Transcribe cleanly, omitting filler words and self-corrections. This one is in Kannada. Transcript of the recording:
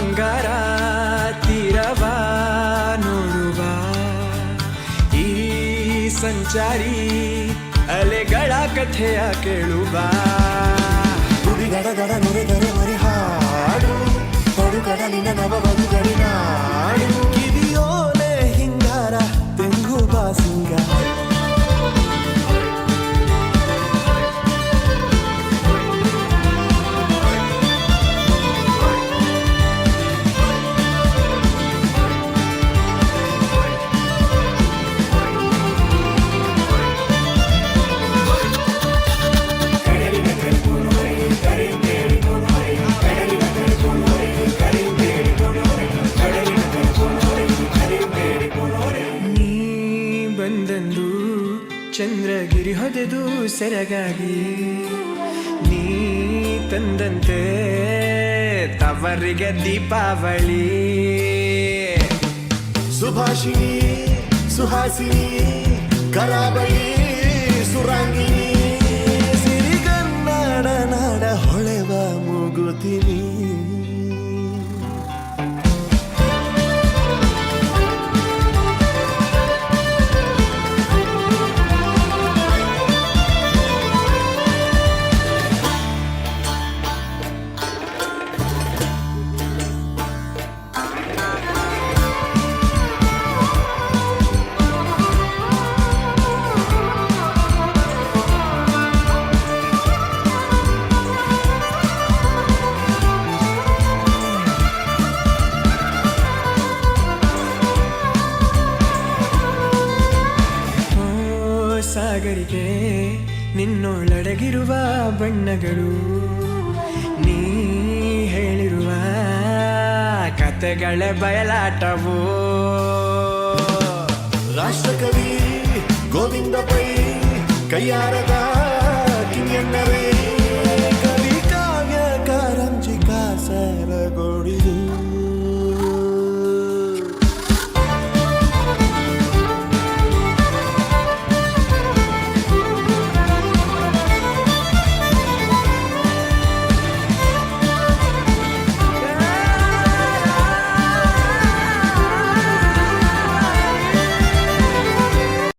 ಬಂಗಾರ ತೀರವ ನೋಡುವ ಈ ಸಂಚಾರಿ ಅಲೆಗಳ ಕಥೆಯ ಕೇಳುವ ಗುಡಿಗಡ ಗಡ ನುಡಿದರೆ ಮರಿ ಹಾಡು ಪಡುಗಡಲಿನ ನವ ಬದುಗಡಿನಾಡು ಕಿವಿಯೋಲೆ ಹಿಂಗಾರ ತೆಂಗು ಬಾಸಿಂಗಾರ ಬಂದಂದು ಚಂದ್ರಗಿರಿ ಹೊದೆದು ಸೆರಗಾಗಿ ನೀ ತಂದಂತೆ ತವರಿಗೆ ದೀಪಾವಳಿ ಸುಭಾಷಿಣಿ ಸುಹಾಸಿನಿ ಕರಾವಳಿ ಸುರಾಂಗಿನಿ ಸಿರಿಗನ್ನಡ ನಾಡ ಹೊಳೆವ ಮುಗುತಿನಿ ಸಾಗರಿಗೆ ನಿನ್ನೊಳಗಿರುವ ಬಣ್ಣಗಳು ನೀ ಹೇಳಿರುವ ಕತೆಗಳ ಬಯಲಾಟವು ರಾಷ್ಟ್ರಕವಿ ಗೋವಿಂದ ಪೈ ಕೈಯಾರದ